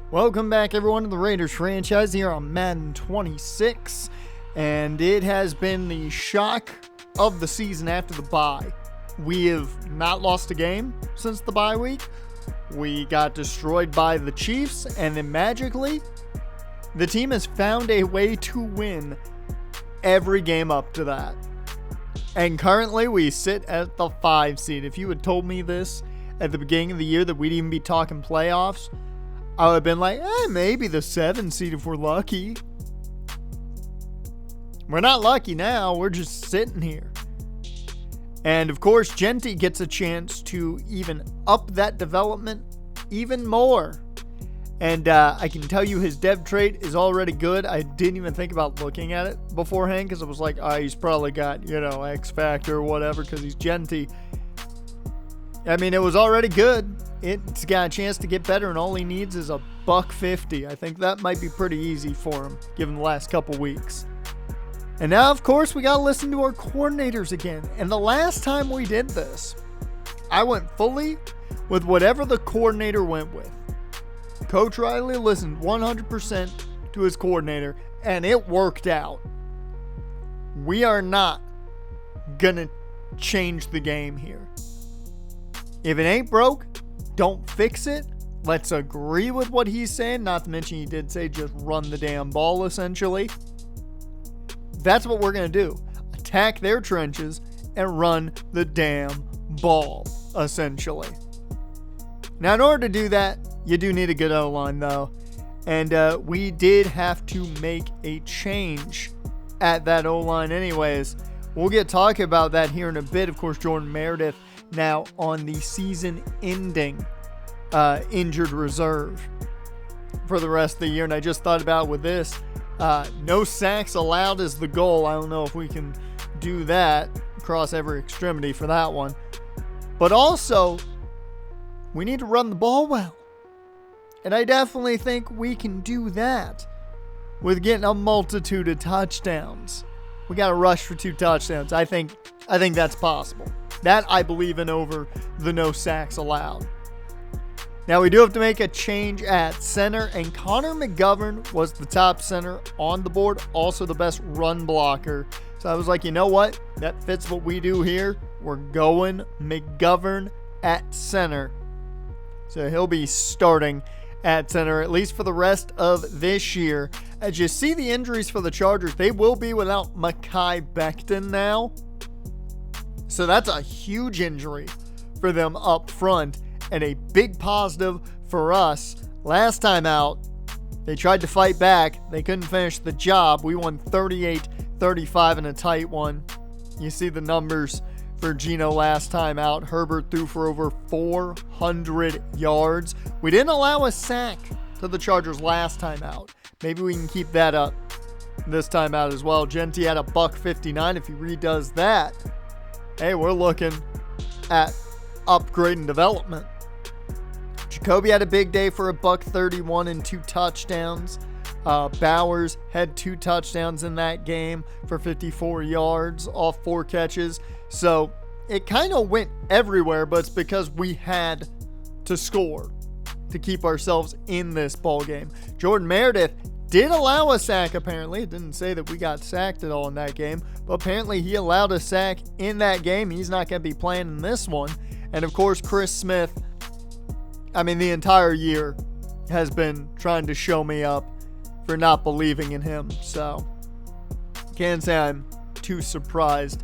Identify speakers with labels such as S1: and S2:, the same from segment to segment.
S1: Welcome back, everyone, to the Raiders franchise here on Madden 26. And it has been the shock of the season after the bye. We have not lost a game since the bye week. We got destroyed by the Chiefs, and then magically, the team has found a way to win every game up to that. And currently, we sit at the 5 seed. If you had told me this at the beginning of the year that we'd even be talking playoffs, I would have been like, maybe the 7 seed if we're lucky. We're not lucky now. We're just sitting here. And of course, Jeanty gets a chance to even up that development even more. And I can tell you his dev trait is already good. I didn't even think about looking at it beforehand because I was like, he's probably got, X Factor or whatever because he's Jeanty. I mean, it was already good. It's got a chance to get better, and all he needs is a $150. I think that might be pretty easy for him, given the last couple weeks. And now, of course, we got to listen to our coordinators again. And the last time we did this, I went fully with whatever the coordinator went with. Coach Riley listened 100% to his coordinator, and it worked out. We are not going to change the game here. If it ain't broke, don't fix it. Let's agree with what he's saying. Not to mention he did say just run the damn ball, essentially. That's what we're going to do. Attack their trenches and run the damn ball, essentially. Now, in order to do that, you do need a good O-line, though. And we did have to make a change at that O-line anyways. We'll get talking about that here in a bit. Of course, Jordan Meredith now on the season-ending injured reserve for the rest of the year. And I just thought about with this, no sacks allowed is the goal. I don't know if we can do that, cross every extremity for that one. But also, we need to run the ball well. And I definitely think we can do that with getting a multitude of touchdowns. We got to rush for 2 touchdowns. I think that's possible. That I believe in over the no sacks allowed. Now we do have to make a change at center, and Connor McGovern was the top center on the board, also the best run blocker. So I was like, you know what? That fits what we do here. We're going McGovern at center. So he'll be starting at center, at least for the rest of this year. As you see the injuries for the Chargers, they will be without Mekhi Becton now. So that's a huge injury for them up front and a big positive for us. Last time out, they tried to fight back. They couldn't finish the job. We won 38-35 in a tight one. You see the numbers for Geno last time out. Herbert threw for over 400 yards. We didn't allow a sack to the Chargers last time out. Maybe we can keep that up this time out as well. Jeanty had a $159. If he redoes that, hey, we're looking at upgrade and development. Jacoby had a big day for a $131 and 2 touchdowns. Bowers had 2 touchdowns in that game for 54 yards off 4 catches. So it kind of went everywhere, but it's because we had to score to keep ourselves in this ball game. Jordan Meredith did allow a sack, apparently. It didn't say that we got sacked at all in that game, but apparently he allowed a sack in that game. He's not going to be playing in this one. And of course, Chris Smith, the entire year has been trying to show me up for not believing in him. So can't say I'm too surprised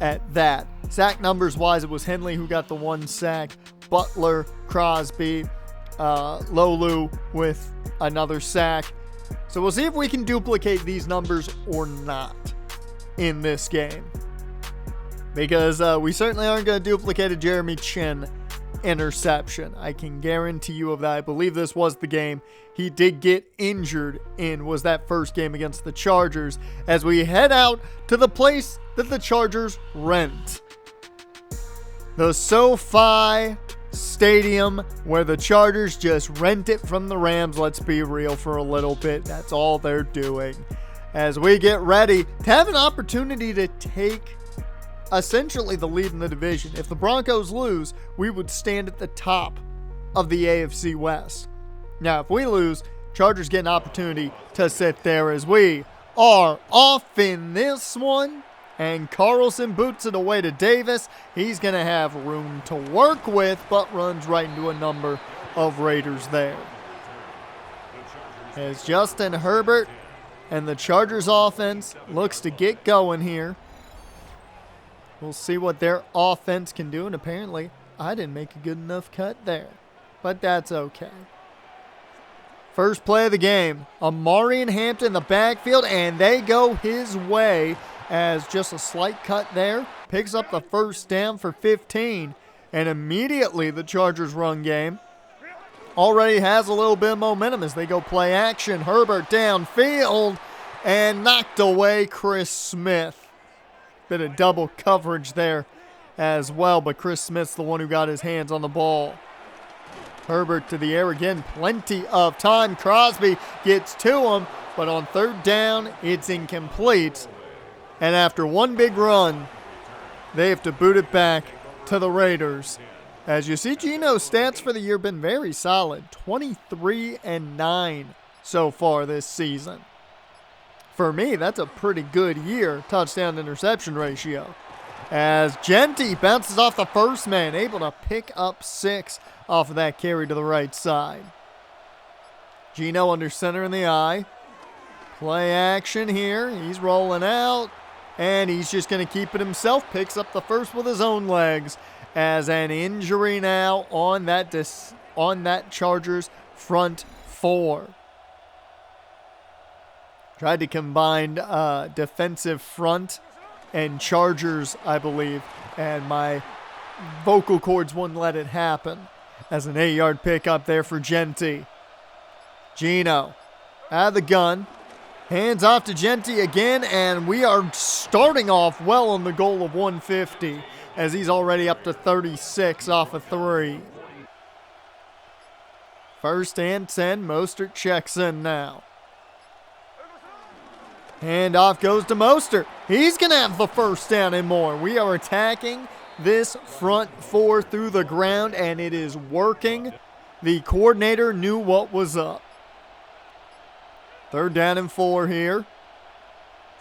S1: at that. Sack numbers wise, it was Henley who got the 1 sack, Butler, Crosby, Lolu with another sack. So we'll see if we can duplicate these numbers or not in this game. Because we certainly aren't going to duplicate a Jeremy Chin interception. I can guarantee you of that. I believe this was the game he did get injured in, was that first game against the Chargers, as we head out to the place that the Chargers rent. The SoFi Stadium, where the Chargers just rent it from the Rams. Let's be real for a little bit. That's all they're doing. As we get ready to have an opportunity to take essentially the lead in the division. If the Broncos lose, we would stand at the top of the AFC West. Now, if we lose, Chargers get an opportunity to sit there as we are off in this one. And Carlson boots it away to Davis. He's going to have room to work with, but runs right into a number of Raiders there. As Justin Herbert and the Chargers offense looks to get going here. We'll see what their offense can do. And apparently, I didn't make a good enough cut there. But that's okay. First play of the game. Amari and Hampton in the backfield, and they go his way as just a slight cut there. Picks up the first down for 15. And immediately the Chargers run game already has a little bit of momentum as they go play action. Herbert downfield and knocked away Chris Smith. Bit of double coverage there as well, but Chris Smith's the one who got his hands on the ball. Herbert to the air again, plenty of time. Crosby gets to him, but on third down, it's incomplete. And after one big run, they have to boot it back to the Raiders. As you see, Gino's stats for the year have been very solid. 23-9 so far this season. For me, that's a pretty good year, touchdown-interception ratio. As Jeanty bounces off the first man, able to pick up 6 off of that carry to the right side. Gino under center in the eye. Play action here. He's rolling out, and he's just going to keep it himself. Picks up the first with his own legs. As an injury now on that Chargers front 4. Tried to combine defensive front and Chargers, I believe, and my vocal cords wouldn't let it happen. As an 8-yard pickup there for Jeanty. Gino out of the gun. Hands off to Jeanty again, and we are starting off well on the goal of 150. As he's already up to 36 off of 3. First and 10, Mostert checks in now. Handoff goes to Mostert. He's going to have the first down and more. We are attacking this front 4 through the ground, and it is working. The coordinator knew what was up. Third down and 4 here.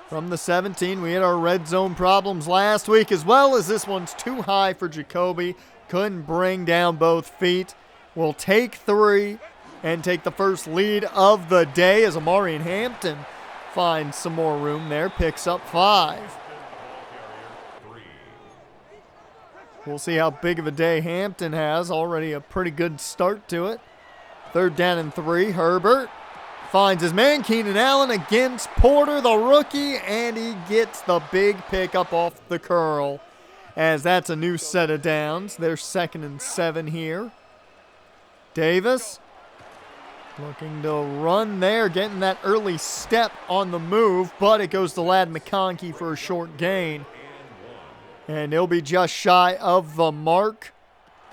S1: From the 17, we had our red zone problems last week, as well as this one's too high for Jacoby. Couldn't bring down both feet. We'll take 3 and take the first lead of the day as Amari and Hampton finds some more room there. Picks up 5. We'll see how big of a day Hampton has. Already a pretty good start to it. Third down and 3, Herbert. Finds his man, Keenan Allen, against Porter, the rookie, and he gets the big pickup off the curl. As that's a new set of downs. They're 2nd and 7 here. Davis looking to run there, getting that early step on the move, but it goes to Ladd McConkey for a short gain. And he'll be just shy of the mark.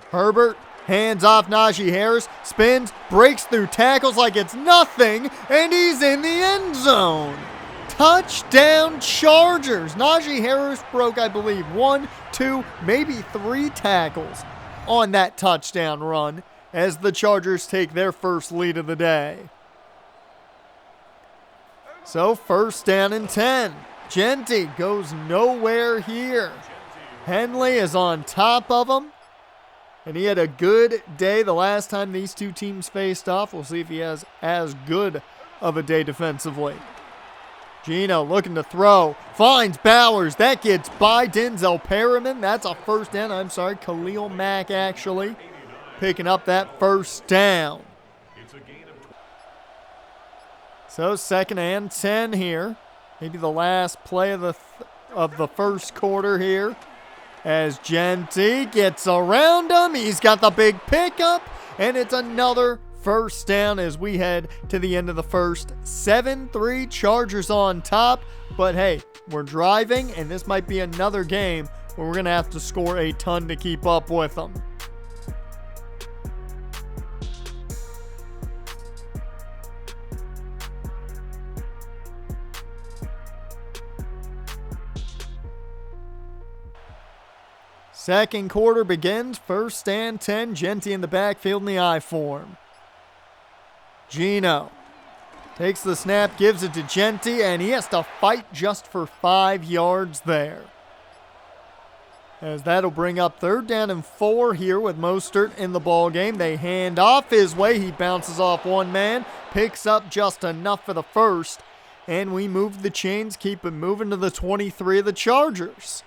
S1: Herbert. Hands off Najee Harris, spins, breaks through tackles like it's nothing, and he's in the end zone. Touchdown Chargers. Najee Harris broke, I believe, 1, 2, maybe 3 tackles on that touchdown run as the Chargers take their first lead of the day. So first down and 10. Jeanty goes nowhere here. Henley is on top of him. And he had a good day the last time these two teams faced off. We'll see if he has as good of a day defensively. Gino looking to throw. Finds Bowers. That gets by Denzel Perriman. That's a first down. Khalil Mack actually picking up that first down. So 2nd and 10 here. Maybe the last play of the first quarter here. As Jeanty gets around him, he's got the big pickup, and it's another first down as we head to the end of the first. 7-3 Chargers on top, but hey, we're driving, and this might be another game where we're going to have to score a ton to keep up with them. Second quarter begins. First and 10. Jeanty in the backfield in the I form. Gino takes the snap, gives it to Jeanty, and he has to fight just for 5 yards there. As that'll bring up 3rd down and 4 here with Mostert in the ball game. They hand off his way. He bounces off one man, picks up just enough for the first, and we move the chains, keep it moving to the 23 of the Chargers.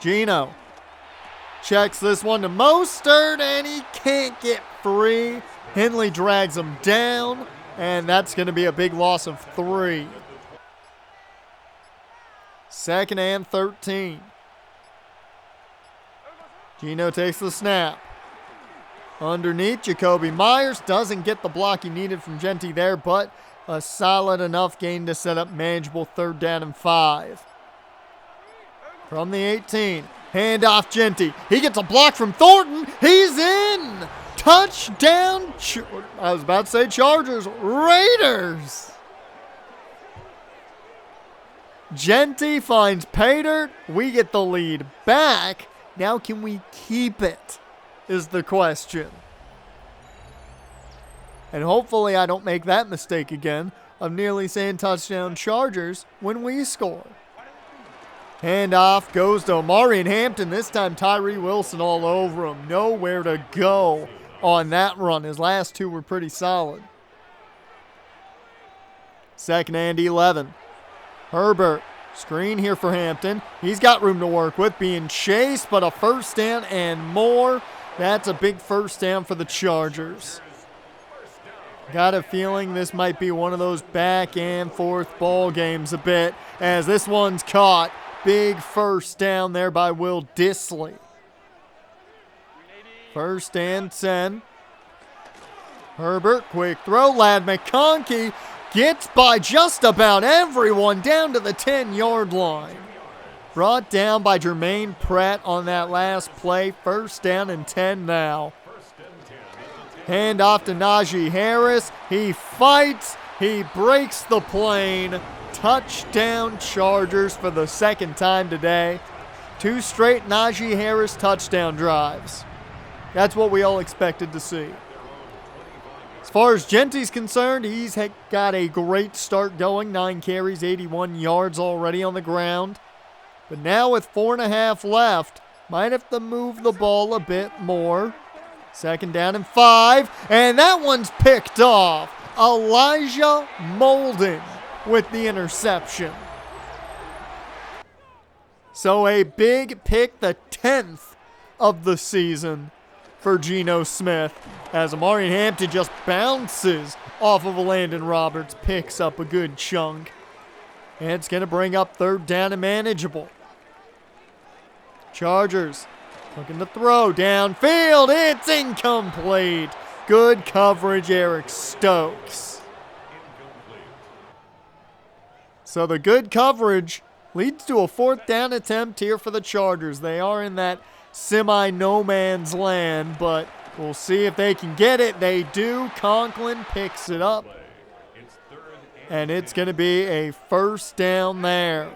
S1: Gino checks this one to Mostert, and he can't get free. Henley drags him down, and that's going to be a big loss of 3. 2nd and 13. Gino takes the snap. Underneath, Jacoby Myers doesn't get the block he needed from Jeanty there, but a solid enough gain to set up manageable 3rd down and 5. From the 18, hand off Jeanty. He gets a block from Thornton. He's in! Touchdown! I was about to say Chargers. Raiders! Jeanty finds pay dirt. We get the lead back. Now can we keep it, is the question. And hopefully I don't make that mistake again of nearly saying touchdown Chargers when we score. Handoff goes to Omarion Hampton. This time Tyree Wilson all over him. Nowhere to go on that run. His last 2 were pretty solid. 2nd and 11. Herbert. Screen here for Hampton. He's got room to work with, being chased, but a 1st down and more. That's a big 1st down for the Chargers. Got a feeling this might be one of those back and forth ball games a bit, as this one's caught. Big 1st down there by Will Dissly. 1st and 10. Herbert, quick throw. Ladd McConkey gets by just about everyone down to the 10-yard line. Brought down by Jermaine Pratt on that last play. 1st down and 10 now. Hand off to Najee Harris. He fights. He breaks the plane. Touchdown Chargers for the 2nd time today. 2 straight Najee Harris touchdown drives. That's what we all expected to see. As far as Jeanty's concerned, he's got a great start going. 9 carries, 81 yards already on the ground. But now with 4.5 left, might have to move the ball a bit more. 2nd down and 5, and that one's picked off. Elijah Molden with the interception. So a big pick, the 10th of the season for Geno Smith, as Omarion Hampton just bounces off of a Landon Roberts, picks up a good chunk. And it's going to bring up 3rd down and manageable. Chargers looking to throw downfield. It's incomplete. Good coverage, Eric Stokes. So the good coverage leads to a 4th down attempt here for the Chargers. They are in that semi-no man's land, but we'll see if they can get it. They do. Conklin picks it up, and it's going to be a 1st down there.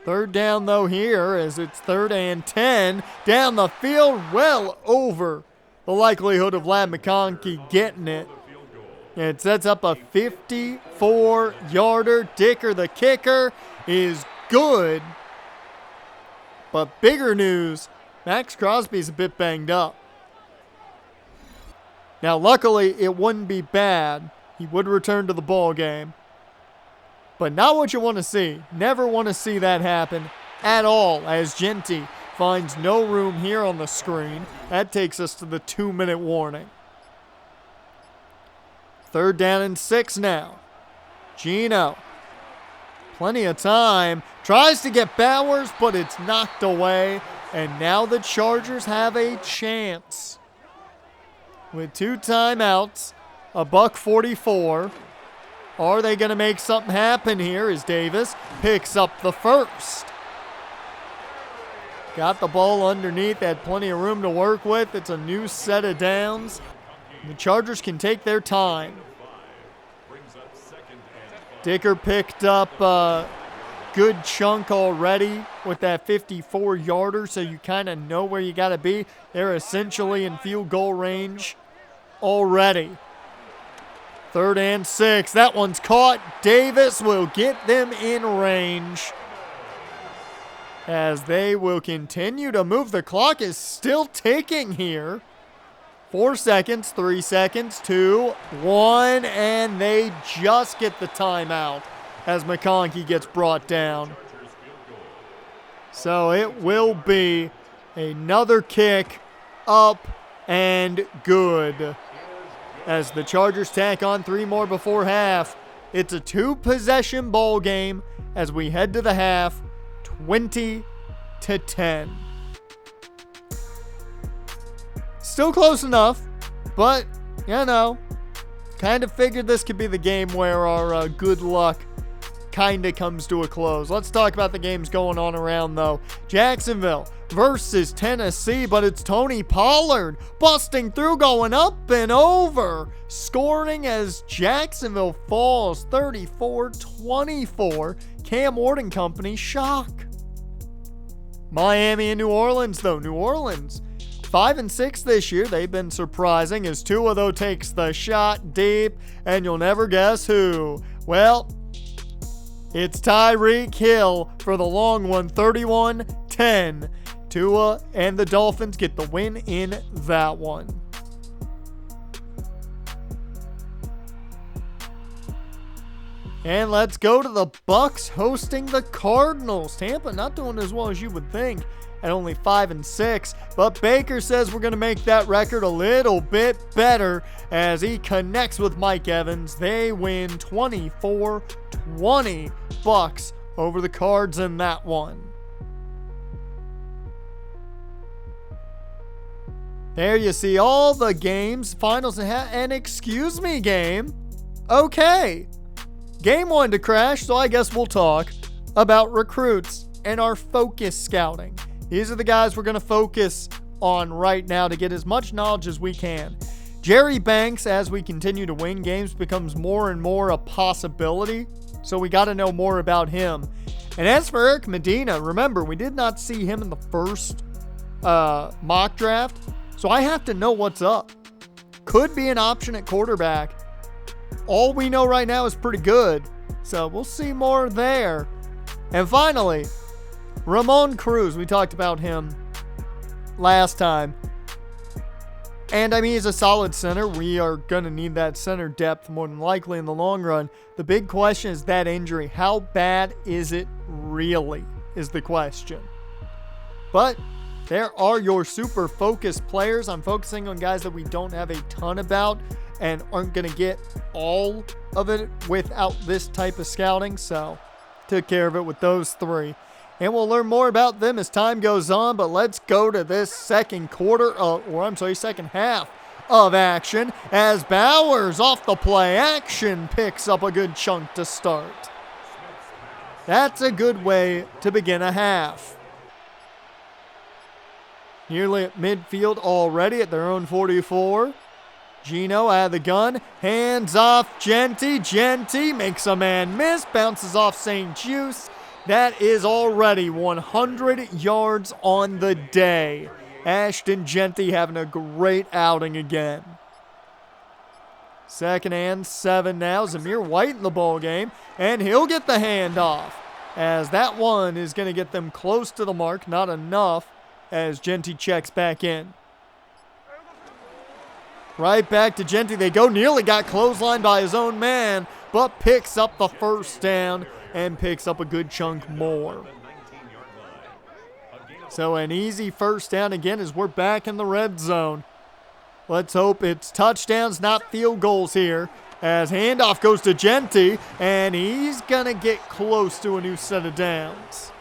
S1: 3rd down, though, here, as it's 3rd and 10. Down the field, well over the likelihood of Ladd McConkey getting it. And it sets up a 54-yarder. Dicker, the kicker, is good. But bigger news, Max Crosby's a bit banged up. Now, luckily, it wouldn't be bad. He would return to the ball game. But not what you want to see. Never want to see that happen at all, as Jeanty finds no room here on the screen. That takes us to the 2-minute warning. 3rd down and 6 now. Gino, plenty of time, tries to get Bowers, but it's knocked away. And now the Chargers have a chance. With 2 timeouts, a $1:44. Are they going to make something happen here as Davis picks up the 1st? Got the ball underneath, had plenty of room to work with. It's a new set of downs. The Chargers can take their time. Dicker picked up a good chunk already with that 54-yarder, so you kind of know where you got to be. They're essentially in field goal range already. 3rd and 6. That one's caught. Davis will get them in range as they will continue to move. The clock is still ticking here. 4 seconds, 3 seconds, 2, 1, and they just get the timeout as McConkey gets brought down. So it will be another kick up and good as the Chargers tack on 3 more before half. It's a 2-possession ball game as we head to the half, 20-10. Still close enough, but, you know, kind of figured this could be the game where our good luck kind of comes to a close. Let's talk about the games going on around, though. Jacksonville versus Tennessee, but it's Tony Pollard busting through, going up and over, scoring as Jacksonville falls 34-24. Cam Ward Company shock. Miami and New Orleans, though. New Orleans 5-6 this year. They've been surprising as Tua, though, takes the shot deep, and you'll never guess who. Well, it's Tyreek Hill for the long one, 31-10. Tua and the Dolphins get the win in that one. And let's go to the Bucs hosting the Cardinals. Tampa not doing as well as you would think at only 5-6, but Baker says we're going to make that record a little bit better as he connects with Mike Evans. They win 24-20. Bucs over the Cards in that one. There you see all the games, finals, and excuse me game. Okay. Game 1 to crash, so I guess we'll talk about recruits and our focus scouting. These are the guys we're going to focus on right now to get as much knowledge as we can. Jerry Banks, as we continue to win games, becomes more and more a possibility, so we got to know more about him. And as for Eric Medina, remember, we did not see him in the first mock draft, so I have to know what's up. Could be an option at quarterback. All we know right now is pretty good, so we'll see more there. And finally, Ramon Cruz. We talked about him last time. And I mean, he's a solid center. We are going to need that center depth more than likely in the long run. The big question is that injury. How bad is it really, is the question. But there are your super focused players. I'm focusing on guys that we don't have a ton about and aren't going to get all of it without this type of scouting. So took care of it with those 3. And we'll learn more about them as time goes on. But let's go to this second half of action as Bowers off the play action picks up a good chunk to start. That's a good way to begin a half. Nearly at midfield already at their own 44. Gino out of the gun, hands off Jeanty. Jeanty makes a man miss, bounces off St. Juice. That is already 100 yards on the day. Ashton Jeanty having a great outing again. 2nd and 7 now. Zamir White in the ball game, and he'll get the handoff as that one is going to get them close to the mark. Not enough as Jeanty checks back in. Right back to Jeanty they go. Nearly got clotheslined by his own man, but picks up the first down and picks up a good chunk more. So an easy first down again as we're back in the red zone. Let's hope it's touchdowns, not field goals here. As handoff goes to Jeanty, and he's going to get close to a new set of downs.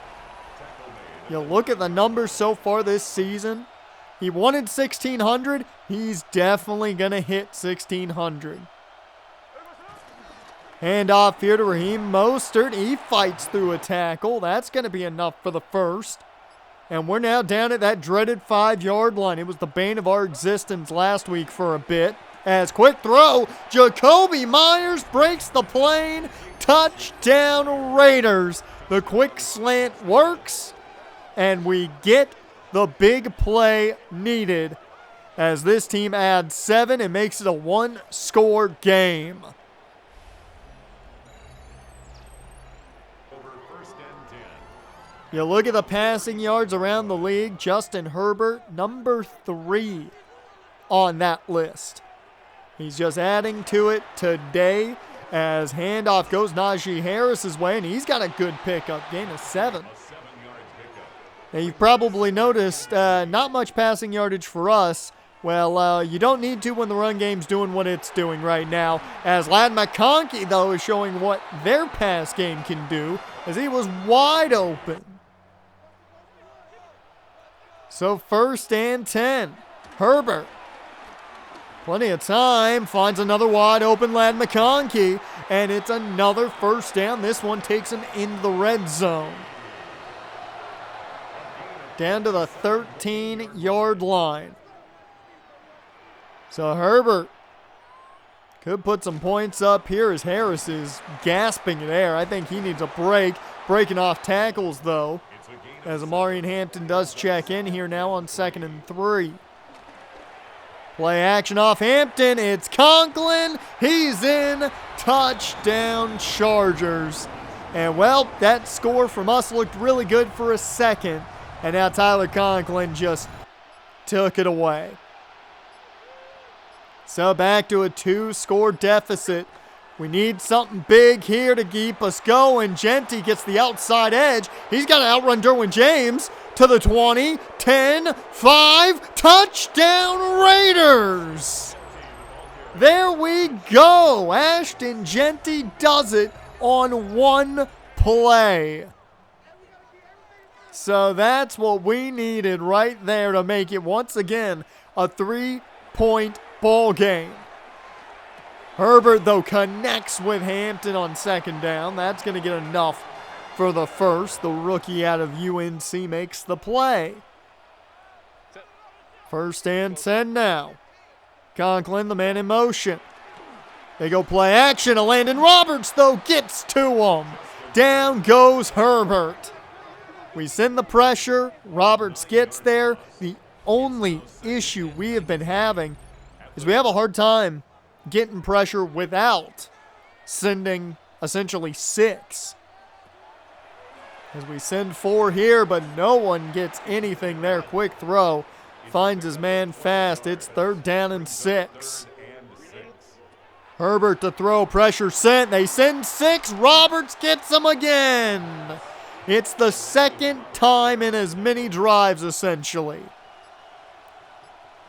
S1: You look at the numbers so far this season. He wanted 1,600. He's definitely going to hit 1,600. Handoff here to Raheem Mostert. He fights through a tackle. That's going to be enough for the first. And we're now down at that dreaded 5-yard line. It was the bane of our existence last week for a bit. As quick throw, Jacoby Myers breaks the plane. Touchdown Raiders. The quick slant works. And we get the big play needed as this team adds 7 and makes it a 1-score game. You look at the passing yards around the league, Justin Herbert, number 3 on that list. He's just adding to it today as handoff goes Najee Harris's way, and he's got a good pickup, gain of 7. Now, you've probably noticed not much passing yardage for us. Well, you don't need to when the run game's doing what it's doing right now, as Ladd McConkey, though, is showing what their pass game can do, as he was wide open. So 1st and 10. Herbert. Plenty of time. Finds another wide open Ladd McConkey. And it's another 1st down. This one takes him into the red zone. Down to the 13-yard line. So Herbert could put some points up here as Harris is gasping in air. I think he needs a break. Breaking off tackles, though, as Amari Hampton does check in here now on 2nd and 3. Play action off Hampton. It's Conklin. He's in. Touchdown Chargers. And, well, that score from us looked really good for a second. And now Tyler Conklin just took it away. So back to a 2-score deficit. We need something big here to keep us going. Jeanty gets the outside edge. He's got to outrun Derwin James to the 20, 10, 5. Touchdown Raiders! There we go. Ashton Jeanty does it on one play. So that's what we needed right there to make it once again a 3-point ball game. Herbert, though, connects with Hampton on 2nd down. That's going to get enough for the first. The rookie out of UNC makes the play. 1st and 10 now. Conklin, the man in motion. They go play action. Landon Roberts, though, gets to him. Down goes Herbert. We send the pressure. Roberts gets there. The only issue we have been having is we have a hard time getting pressure without sending essentially 6. As we send 4 here, but no one gets anything there. Quick throw. Finds his man fast. It's 3rd down and 6. Herbert to throw. Pressure sent. They send 6. Roberts gets him again. It's the 2nd time in as many drives, essentially.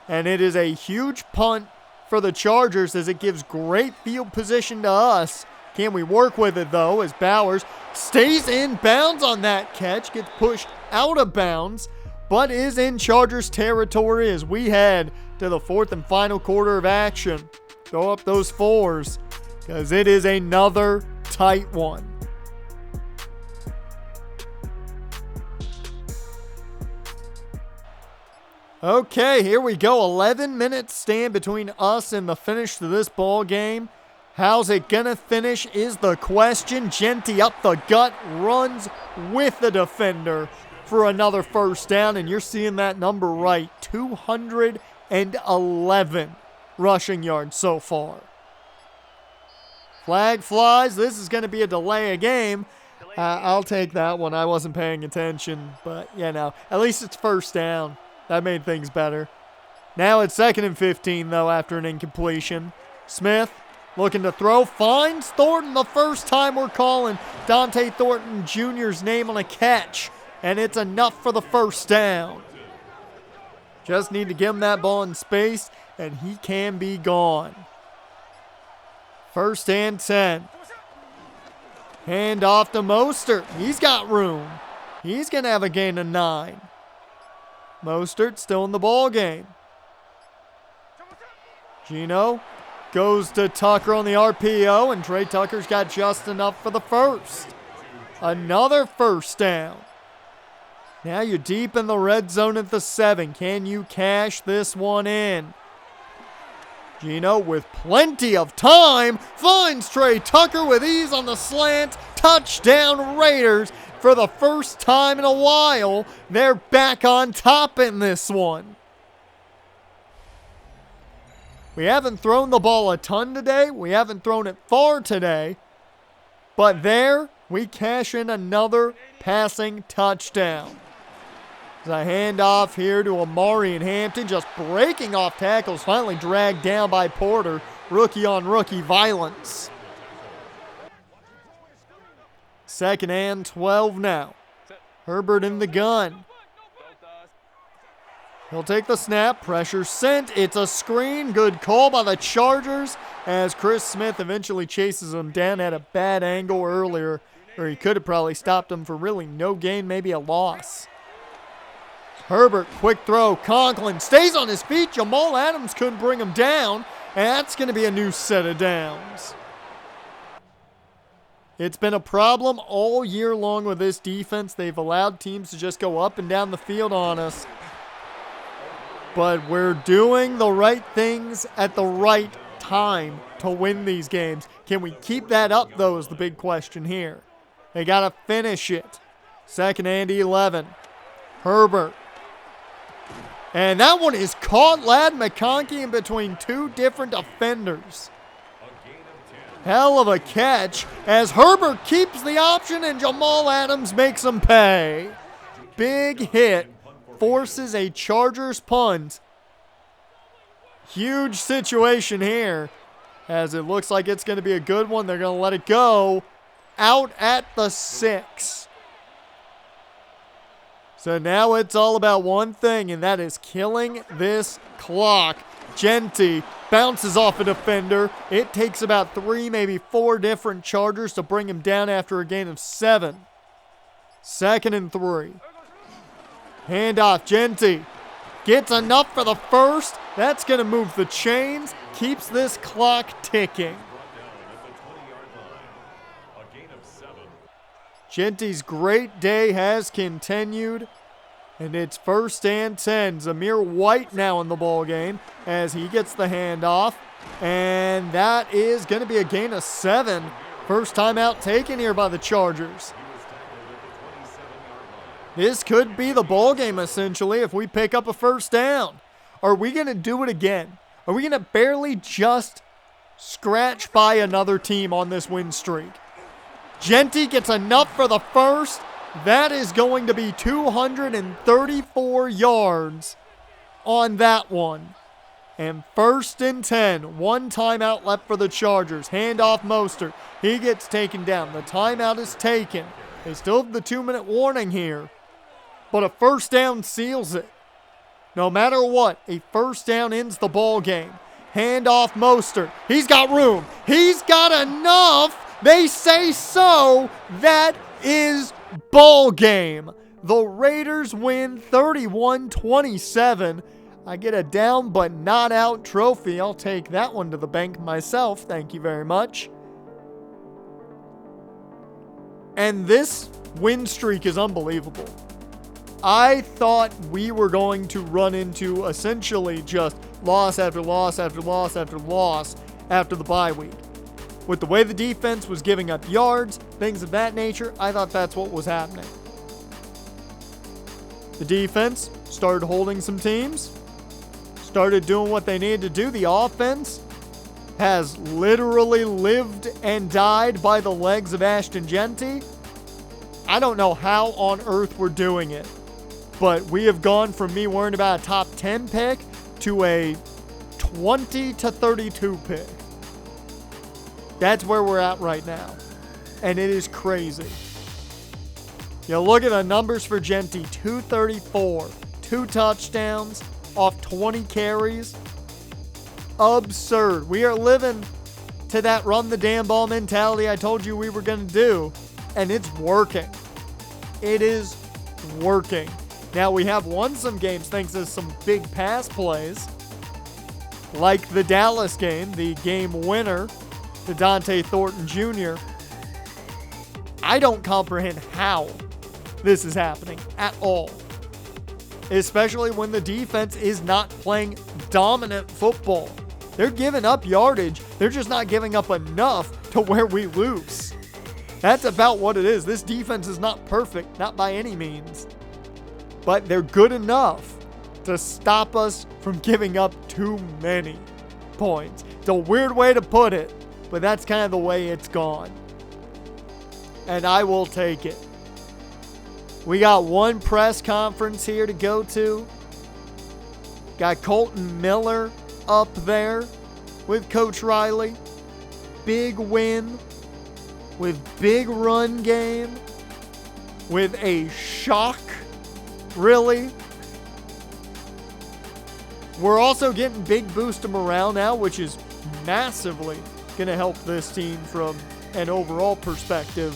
S1: And it is a huge punt for the Chargers as it gives great field position to us. Can we work with it, though, as Bowers stays in bounds on that catch, gets pushed out of bounds, but is in Chargers territory as we head to the 4th and final quarter of action. Go up those 4s because it is another tight one. Okay, here we go. 11 minutes stand between us and the finish to this ball game. How's it gonna finish is the question. Jeanty up the gut, runs with the defender for another 1st down, and you're seeing that number right. 211 rushing yards so far. Flag flies. This is gonna be a delay of game. I'll take that one. I wasn't paying attention, but you know, at least it's 1st down. That made things better. Now it's 2nd and 15, though, after an incompletion. Smith looking to throw. Finds Thornton the first time we're calling Dante Thornton Jr.'s name on a catch. And it's enough for the 1st down. Just need to give him that ball in space, and he can be gone. 1st and 10. Hand off to Mostert. He's got room. He's going to have a gain of 9. Mostert still in the ball game. Gino goes to Tucker on the RPO, and Trey Tucker's got just enough for the 1st. Another 1st down. Now you're deep in the red zone at the 7. Can you cash this one in? Gino with plenty of time finds Trey Tucker with ease on the slant. Touchdown Raiders. For the first time in a while, they're back on top in this one. We haven't thrown the ball a ton today. We haven't thrown it far today. But there we cash in another passing touchdown. As I hand off here to Amari and Hampton, just breaking off tackles, finally dragged down by Porter. Rookie on rookie violence. 2nd and 12 now. Herbert in the gun. He'll take the snap. Pressure sent. It's a screen. Good call by the Chargers as Chris Smith eventually chases him down at a bad angle earlier, or he could have probably stopped him for really no gain, maybe a loss. Herbert, quick throw. Conklin stays on his feet. Jamal Adams couldn't bring him down, and that's going to be a new set of downs. It's been a problem all year long with this defense. They've allowed teams to just go up and down the field on us. But we're doing the right things at the right time to win these games. Can we keep that up, though, is the big question here. They got to finish it. 2nd and 11. Herbert. And that one is caught, Ladd McConkey, in between two different defenders. Hell of a catch as Herbert keeps the option and Jamal Adams makes him pay. Big hit. Forces a Chargers punt. Huge situation here as it looks like it's going to be a good one. They're going to let it go out at the 6. So now it's all about one thing, and that is killing this clock. Jeanty bounces off a defender. It takes about 3, maybe 4 different Chargers to bring him down after a gain of 7. 2nd and 3. Handoff, Jeanty gets enough for the first. That's going to move the chains. Keeps this clock ticking. Jeanty's great day has continued. And it's 1st and 10. Zamir White now in the ball game as he gets the handoff. And that is going to be a gain of 7. First timeout taken here by the Chargers. This could be the ball game essentially if we pick up a 1st down. Are we going to do it again? Are we going to barely just scratch by another team on this win streak? Jeanty gets enough for the first. That is going to be 234 yards on that one. And 1st and 10. 1 timeout left for the Chargers. Handoff Mostert. He gets taken down. The timeout is taken. They still have the 2-minute warning here. But a 1st down seals it. No matter what, a 1st down ends the ball game. Handoff Mostert. He's got room. He's got enough. They say so. That is ball game. The Raiders win 31-27. I get a down but not out trophy. I'll take that one to the bank myself. Thank you very much. And this win streak is unbelievable. I thought we were going to run into essentially just loss after loss after loss after loss after the bye week. With the way the defense was giving up yards, things of that nature, I thought that's what was happening. The defense started holding some teams, started doing what they needed to do. The offense has literally lived and died by the legs of Ashton Jeanty. I don't know how on earth we're doing it, but we have gone from me worrying about a top 10 pick to a 20 to 32 pick. That's where we're at right now. And it is crazy. You look at the numbers for Jeanty. 234. 2 touchdowns off 20 carries. Absurd. We are living to that run the damn ball mentality I told you we were going to do. And it's working. It is working. Now we have won some games thanks to some big pass plays. Like the Dallas game, the game winner to Dante Thornton Jr. I don't comprehend how this is happening at all. Especially when the defense is not playing dominant football. They're giving up yardage. They're just not giving up enough to where we lose. That's about what it is. This defense is not perfect, not by any means. But they're good enough to stop us from giving up too many points. It's a weird way to put it, but that's kind of the way it's gone. and I will take it. We got one press conference here to go to. Got Colton Miller up there with Coach Riley. Big win with big run game with a shock, really. We're also getting big boost of morale now, which is massively going to help this team from an overall perspective.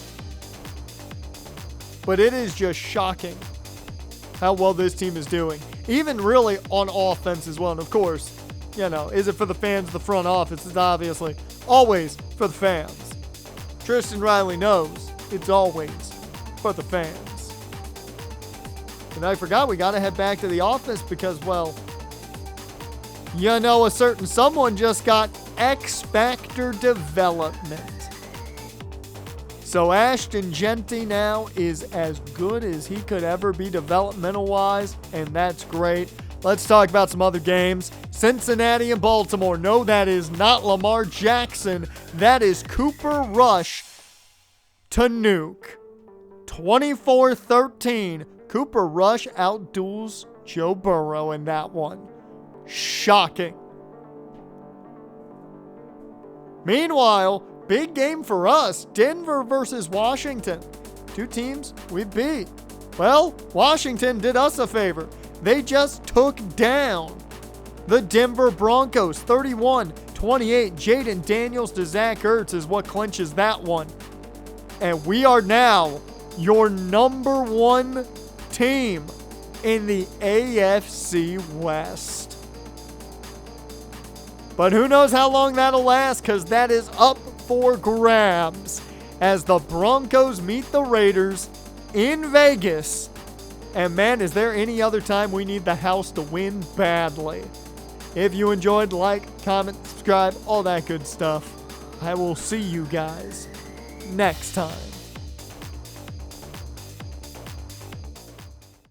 S1: But it is just shocking how well this team is doing. Even really on offense as well. And of course, is it for the fans, the front office? It's obviously always for the fans. Tristan Riley knows it's always for the fans. And I forgot we got to head back to the office because, well, a certain someone just got X Factor development. So Ashton Jeanty now is as good as he could ever be developmental-wise, and that's great. Let's talk about some other games. Cincinnati and Baltimore. No, that is not Lamar Jackson. That is Cooper Rush to nuke. 24-13. Cooper Rush outduels Joe Burrow in that one. Shocking. Meanwhile, big game for us. Denver versus Washington. Two teams we beat. Well, Washington did us a favor. They just took down the Denver Broncos. 31-28. Jaden Daniels to Zach Ertz is what clinches that one. And we are now your number one team in the AFC West. But who knows how long that'll last, because that is up for grabs as the Broncos meet the Raiders in Vegas. And man, is there any other time we need the house to win badly? If you enjoyed, like, comment, subscribe, all that good stuff. I will see you guys next time.